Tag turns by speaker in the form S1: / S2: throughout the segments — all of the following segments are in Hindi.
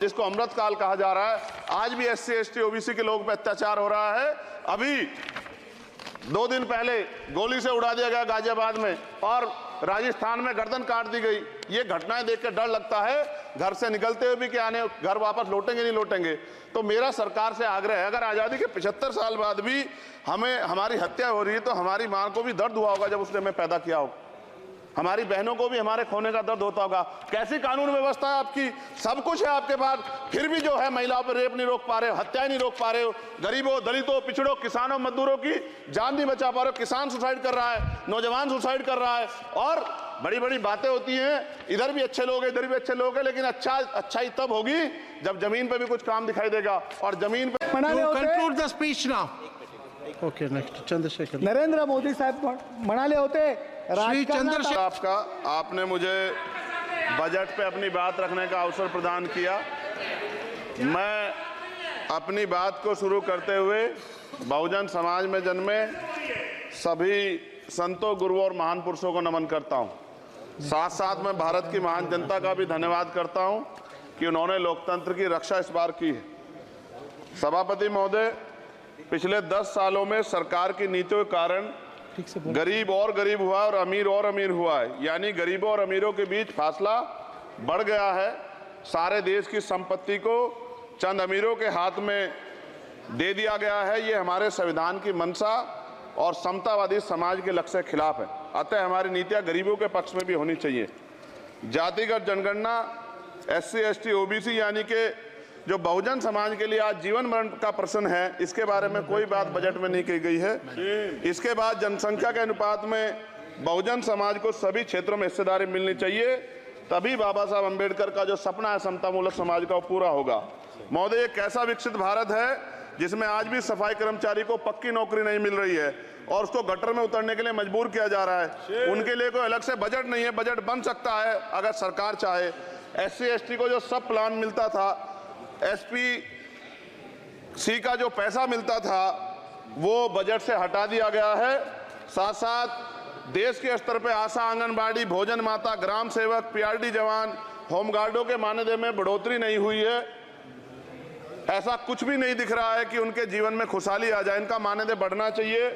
S1: जिसको अमृतकाल कहा जा रहा है, आज भी SC ST OBC के लोगों पर अत्याचार हो रहा है। अभी 2 दिन पहले गोली से उड़ा दिया गया गाजियाबाद में और राजस्थान में गर्दन काट दी गई। ये घटनाएं देख के डर लगता है, घर से निकलते हुए भी कि आने घर वापस लौटेंगे नहीं लौटेंगे। तो मेरा सरकार से आग्रह है, अगर आज़ादी के 75 साल बाद भी हमें हमारी हत्या हो रही है तो हमारी माँ को भी दर्द हुआ होगा जब उसने हमें पैदा किया हो, हमारी बहनों को भी हमारे खोने का दर्द होता होगा। कैसी कानून व्यवस्था है आपकी? सब कुछ है आपके पास, फिर भी जो है महिलाओं पर रेप नहीं रोक पा रहे हो, हत्याएं नहीं रोक पा रहे हो, गरीबों, दलितों, पिछड़ों, किसानों, मजदूरों की जान नहीं बचा पा रहे हो। किसान सुसाइड कर रहा है, नौजवान सुसाइड कर रहा है और बड़ी बड़ी बातें होती हैं। इधर भी अच्छे लोग हैं, इधर भी अच्छे लोग हैं, लेकिन अच्छाई तब होगी जब जमीन पे भी कुछ काम दिखाई देगा। और जमीन पे
S2: conclude the speech now. Okay, next Chandrashekhar.
S3: Narendra Modi साहेब म्हणाले होते
S2: श्री चंद्रशेखर,
S1: आपने मुझे बजट पे अपनी बात रखने का अवसर प्रदान किया। मैं अपनी बात को शुरू करते हुए बहुजन समाज में जन्मे सभी संतों, गुरुओं और महान पुरुषों को नमन करता हूं। साथ साथ मैं भारत की महान जनता का भी धन्यवाद करता हूं कि उन्होंने लोकतंत्र की रक्षा इस बार की है। सभापति महोदय, पिछले 10 सालों में सरकार की नीतियों के कारण गरीब और गरीब हुआ और अमीर हुआ है, यानी गरीबों और अमीरों के बीच फासला बढ़ गया है। सारे देश की संपत्ति को चंद अमीरों के हाथ में दे दिया गया है। ये हमारे संविधान की मंशा और समतावादी समाज के लक्ष्य के खिलाफ है। अतः हमारी नीतियां गरीबों के पक्ष में भी होनी चाहिए। जातिगत जनगणना, SC ST OBC यानी कि जो बहुजन समाज के लिए आज जीवन मरण का प्रश्न है, इसके बारे में कोई बात बजट में नहीं की गई है। इसके बाद जनसंख्या के अनुपात में बहुजन समाज को सभी क्षेत्रों में हिस्सेदारी मिलनी चाहिए, तभी बाबा साहब अम्बेडकर का जो सपना है समतामूलक समाज का, वो पूरा होगा। महोदय, एक ऐसा विकसित भारत है जिसमें आज भी सफाई कर्मचारी को पक्की नौकरी नहीं मिल रही है और उसको गटर में उतरने के लिए मजबूर किया जा रहा है। उनके लिए कोई अलग से बजट नहीं है। बजट बन सकता है अगर सरकार चाहे। SC ST को जो सब प्लान मिलता था, SPC का जो पैसा मिलता था, वो बजट से हटा दिया गया है। साथ साथ देश के स्तर पे आशा, आंगनबाड़ी, भोजन माता, ग्राम सेवक, PRD जवान, होमगार्डों के मानदेय में बढ़ोतरी नहीं हुई है। ऐसा कुछ भी नहीं दिख रहा है कि उनके जीवन में खुशहाली आ जाए। इनका मानदेय बढ़ना चाहिए।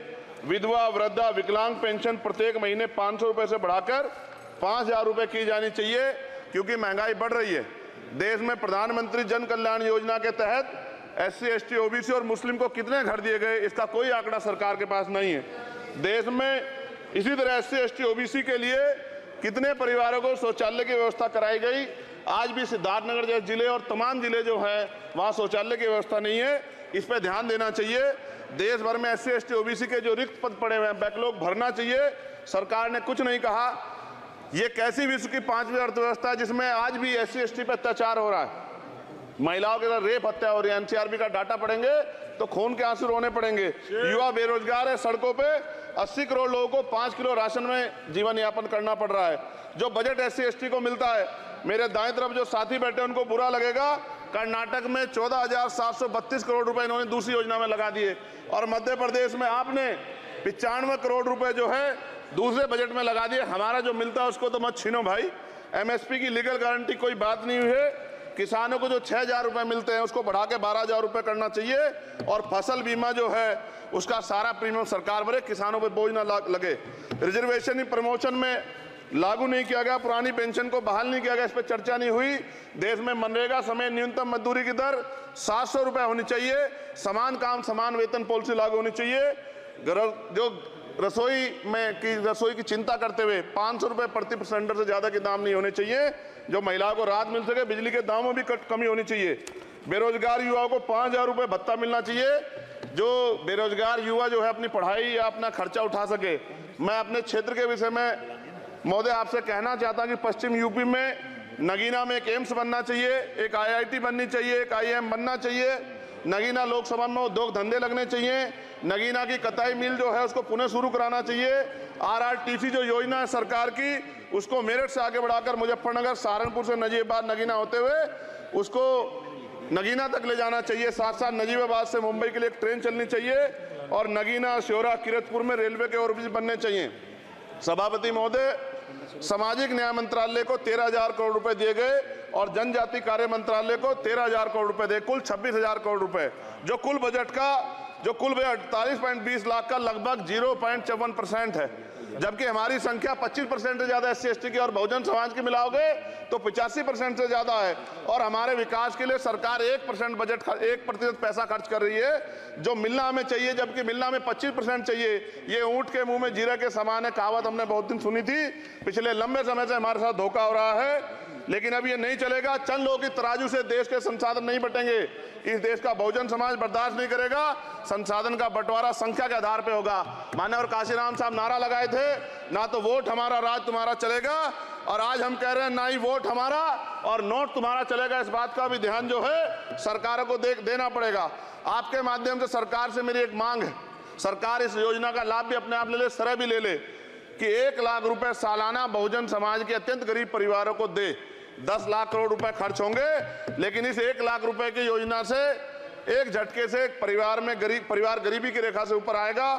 S1: विधवा, वृद्धा, विकलांग पेंशन प्रत्येक महीने 500 रुपए से बढ़ाकर 5000 रुपए की जानी चाहिए, क्योंकि महंगाई बढ़ रही है। देश में प्रधानमंत्री जन कल्याण योजना के तहत SC ST OBC और मुस्लिम को कितने घर दिए गए, इसका कोई आंकड़ा सरकार के पास नहीं है। देश में इसी तरह SC ST OBC के लिए कितने परिवारों को शौचालय की व्यवस्था कराई गई। आज भी सिद्धार्थनगर जैसे जिले और तमाम जिले जो हैं, वहाँ शौचालय की व्यवस्था नहीं है। इस पर ध्यान देना चाहिए। देश भर में SC ST OBC के जो रिक्त पद पड़े हुए हैं, बैकलॉग भरना चाहिए। सरकार ने कुछ नहीं कहा। ये कैसी विश्व की 5वीं अर्थव्यवस्था है जिसमें आज भी SC ST पे अत्याचार हो रहा है, महिलाओं के साथ रेप हत्या हो रही है। NCRB का डाटा पढ़ेंगे तो खून के आंसू रोने पड़ेंगे। युवा बेरोजगार है, सड़कों पे 80 करोड़ लोगों को 5 किलो राशन में जीवन यापन करना पड़ रहा है। जो बजट SC ST को मिलता है, मेरे दाएं तरफ जो साथी बैठे उनको बुरा लगेगा, कर्नाटक में 14,732 करोड़ रुपए इन्होंने दूसरी योजना में लगा दिए और मध्य प्रदेश में आपने 95 करोड़ रुपए जो है दूसरे बजट में लगा दिए। हमारा जो मिलता है उसको तो मत छीनो भाई। MSP की लीगल गारंटी कोई बात नहीं हुई है। किसानों को जो 6,000 रुपए मिलते हैं उसको बढ़ा के 12,000 रुपए करना चाहिए और फसल बीमा जो है उसका सारा प्रीमियम सरकार भरे, किसानों पर बोझ ना लगे। रिजर्वेशन ही प्रमोशन में लागू नहीं किया गया, पुरानी पेंशन को बहाल नहीं किया गया, इस पर चर्चा नहीं हुई। देश में मनरेगा समय न्यूनतम मजदूरी की दर 700 रुपए होनी चाहिए। समान काम समान वेतन पॉलिसी लागू होनी चाहिए। जो रसोई की चिंता करते हुए 500 रुपए प्रति सिलेंडर से ज्यादा के दाम नहीं होने चाहिए, जो महिलाओं को राहत मिल सके। बिजली के दामों में भी कमी होनी चाहिए। बेरोजगार युवाओं को 5,000 रुपए भत्ता मिलना चाहिए, जो बेरोजगार युवा जो है अपनी पढ़ाई या अपना खर्चा उठा सके। मैं अपने क्षेत्र के विषय में महोदय आपसे कहना चाहता हूं कि पश्चिम यूपी में नगीना में एक एम्स बनना चाहिए, एक IIT बननी चाहिए, एक IIM बनना चाहिए। नगीना लोकसभा में उद्योग धंधे लगने चाहिए। नगीना की कताई मिल जो है उसको पुनः शुरू कराना चाहिए। RRTC जो योजना है सरकार की, उसको मेरठ से आगे बढ़ाकर मुजफ्फरनगर, सहारनपुर से नजीबाबाद नगीना होते हुए उसको नगीना तक ले जाना चाहिए। साथ साथ नजीबाबाद से मुंबई के लिए एक ट्रेन चलनी चाहिए और नगीना, श्योरा, किरतपुर में रेलवे के ओवरब्रिज बनने चाहिए। सभापति महोदय, सामाजिक न्याय मंत्रालय को 13,000 करोड़ रुपए दिए गए और जनजाति कार्य मंत्रालय को 13,000 करोड़ रुपए दिए, कुल 26,000 करोड़ रुपए, जो कुल बजट 48.20 लाख का लगभग 0.54% है। जबकि हमारी संख्या 25% से ज्यादा SC/ST की और बहुजन समाज की मिलाओगे तो 85% से ज्यादा है। और हमारे विकास के लिए सरकार 1% बजट 1% पैसा खर्च कर रही है, जो मिलना हमें चाहिए, जबकि मिलना हमें 25% चाहिए। ये ऊंट के मुंह में जीरा के समान है, कहावत हमने बहुत दिन सुनी थी। पिछले लंबे समय से हमारे साथ धोखा हो रहा है, लेकिन अब ये नहीं चलेगा। चंद लोगों की तराजू से देश के संसाधन नहीं बटेंगे। इस देश का बहुजन समाज बर्दाश्त नहीं करेगा। संसाधन का बंटवारा संख्या के आधार पे होगा। माननीय काशीराम साहब नारा लगाए थे, ना तो वोट हमारा राज तुम्हारा चलेगा, और आज हम कह रहे हैं ना ही वोट हमारा और नोट तुम्हारा चलेगा। इस बात का भी ध्यान जो है सरकारों को देना पड़ेगा। आपके माध्यम से सरकार से मेरी एक मांग है, सरकार इस योजना का लाभ भी अपने आप ले ले, सरह भी ले ले कि 1 लाख रुपए सालाना बहुजन समाज के अत्यंत गरीब परिवारों को दे। 10 लाख करोड़ रुपए खर्च होंगे, लेकिन इस 1 लाख रुपए की योजना से एक झटके से एक परिवार गरीबी की रेखा से ऊपर आएगा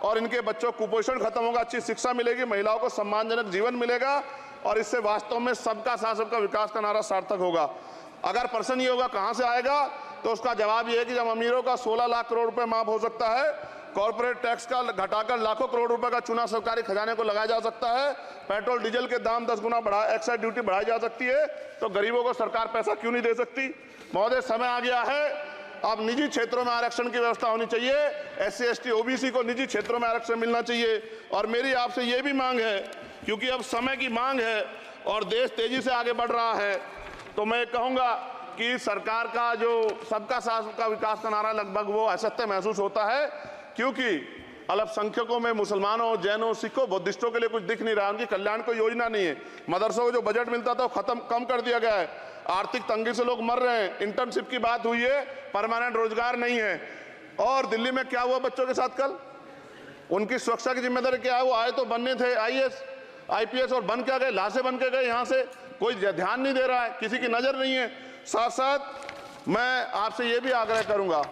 S1: और इनके बच्चों को कुपोषण खत्म होगा, अच्छी शिक्षा मिलेगी, महिलाओं को सम्मानजनक जीवन मिलेगा और इससे वास्तव में सबका साथ सबका विकास का नारा सार्थक होगा। अगर प्रश्न ये होगा कहां से आएगा, तो उसका जवाब ये है कि जब अमीरों का 16 लाख करोड़ रुपए माफ हो सकता है, कॉर्पोरेट टैक्स का घटाकर लाखों करोड़ रुपए का चुना सरकारी खजाने को लगाया जा सकता है, पेट्रोल डीजल के दाम 10 गुना एक्साइज ड्यूटी बढ़ाई जा सकती है, तो गरीबों को सरकार पैसा क्यों नहीं दे सकती। महोदय, समय आ गया है, अब निजी क्षेत्रों में आरक्षण की व्यवस्था होनी चाहिए। SC/ST OBC को निजी क्षेत्रों में आरक्षण मिलना चाहिए। और मेरी आपसे ये भी मांग है, क्योंकि अब समय की मांग है और देश तेजी से आगे बढ़ रहा है, तो मैं कहूंगा कि सरकार का जो सबका साथ सबका विकास का नारा लगभग वो असत्य महसूस होता है, क्योंकि अल्पसंख्यकों में मुसलमानों, जैनों, सिखों, बुद्धिस्टों के लिए कुछ दिख नहीं रहा, उनकी कल्याण कोई योजना नहीं है। मदरसों को जो बजट मिलता था वो कम कर दिया गया है। आर्थिक तंगी से लोग मर रहे हैं। इंटर्नशिप की बात हुई है, परमानेंट रोजगार नहीं है। और दिल्ली में क्या हुआ बच्चों के साथ कल, उनकी सुरक्षा की जिम्मेदारी क्या है? वो आए तो बनने थे IAS IPS और बन क्या गए, लाशें बन के गए। यहाँ से कोई ध्यान नहीं दे रहा है, किसी की नजर नहीं है। साथ साथ मैं आपसे ये भी आग्रह करूंगा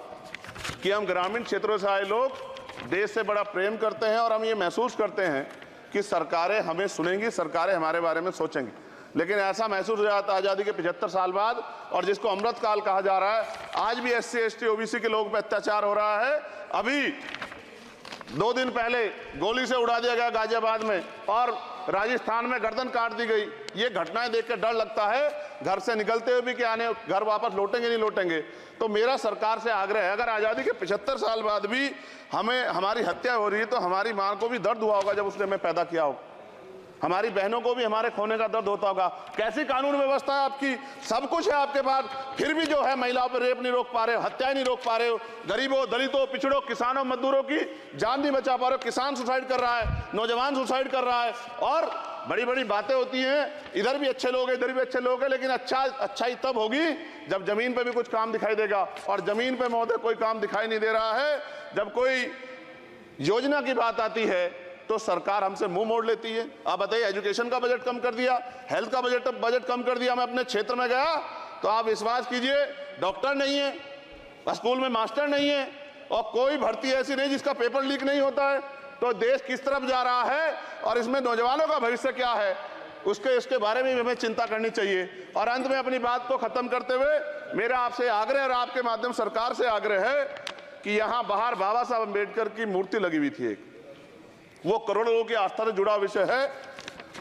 S1: कि हम ग्रामीण क्षेत्रों से आए लोग देश से बड़ा प्रेम करते हैं और हम ये महसूस करते हैं कि सरकारें हमें सुनेंगी, सरकारें हमारे बारे में सोचेंगी। लेकिन ऐसा महसूस हो जाता है आज़ादी के 75 साल बाद, और जिसको अमृत काल कहा जा रहा है, आज भी SC/ST OBC के लोगों पर अत्याचार हो रहा है। अभी 2 दिन पहले गोली से उड़ा दिया गया गाजियाबाद में और राजस्थान में गर्दन काट दी गई। ये घटनाएं देख के डर लगता है, घर से निकलते हुए भी कि आने घर वापस लौटेंगे नहीं लौटेंगे। तो मेरा सरकार से आग्रह है, अगर आज़ादी के 75 साल बाद भी हमारी हत्या हो रही है, तो हमारी मां को भी दर्द हुआ होगा जब उसने हमें पैदा किया होगा, हमारी बहनों को भी हमारे खोने का दर्द होता होगा। कैसी कानून व्यवस्था है आपकी, सब कुछ है आपके पास, फिर भी जो है महिलाओं पर रेप नहीं रोक पा रहे हो, हत्याएं नहीं रोक पा रहे हो, गरीबों, दलितों, पिछड़ों, किसानों, मजदूरों की जान नहीं बचा पा रहे हो। किसान सुसाइड कर रहा है, नौजवान सुसाइड कर रहा है, और बड़ी बड़ी बातें होती हैं, इधर भी अच्छे लोग हैं, इधर भी अच्छे लोग हैं, लेकिन अच्छाई तब होगी जब जमीन पे भी कुछ काम दिखाई देगा। और जमीन पे महोदय कोई काम दिखाई नहीं दे रहा है। जब कोई योजना की बात आती है तो सरकार हमसे मुंह मोड़ लेती है। आप बताइए, एजुकेशन का बजट कम कर दिया, हेल्थ का बजट कम कर दिया। मैं अपने क्षेत्र में गया तो आप विश्वास कीजिए, डॉक्टर नहीं है, स्कूल में मास्टर नहीं है, और कोई भर्ती ऐसी नहीं जिसका पेपर लीक नहीं होता है। तो देश किस तरफ जा रहा है और इसमें नौजवानों का भविष्य क्या है, इसके बारे में हमें चिंता करनी चाहिए। और अंत में अपनी बात को खत्म करते हुए मेरा आपसे आग्रह और आपके माध्यम सरकार से आग्रह है कि यहाँ बाहर बाबा साहब अम्बेडकर की मूर्ति लगी हुई थी एक, वो करोड़ों लोगों की आस्था से जुड़ा विषय है,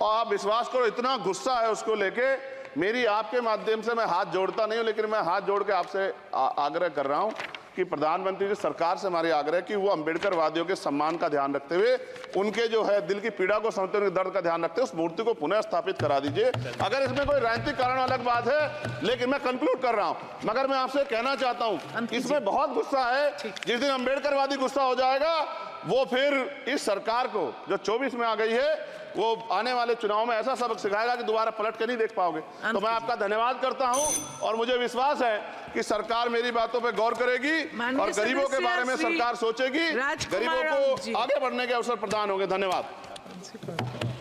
S1: और आप विश्वास करो इतना गुस्सा है उसको लेके। मेरी आपके माध्यम से मैं हाथ जोड़ता नहीं हूं, लेकिन मैं हाथ जोड़ के आपसे आग्रह कर रहा हूं कि प्रधानमंत्री जी, सरकार से हमारी आग्रह कि वो अम्बेडकर वादियों के सम्मान का ध्यान रखते हुए, उनके जो है दिल की पीड़ा को समझते हुए, दर्द का ध्यान रखते हुए उस मूर्ति को पुनः स्थापित करा दीजिए। अगर इसमें कोई राजनीतिक कारण अलग बात है, लेकिन मैं कंक्लूड कर रहा हूं। मगर मैं आपसे कहना चाहता हूं, इसमें बहुत गुस्सा है। जिस दिन अम्बेडकर वादी गुस्सा हो जाएगा, वो फिर इस सरकार को जो 24 में आ गई है, वो आने वाले चुनाव में ऐसा सबक सिखाएगा कि दोबारा पलट के नहीं देख पाओगे। तो मैं आपका धन्यवाद करता हूं, और मुझे विश्वास है कि सरकार मेरी बातों पे गौर करेगी और गरीबों के बारे में सरकार सोचेगी, गरीबों को आगे बढ़ने के अवसर प्रदान होंगे। धन्यवाद।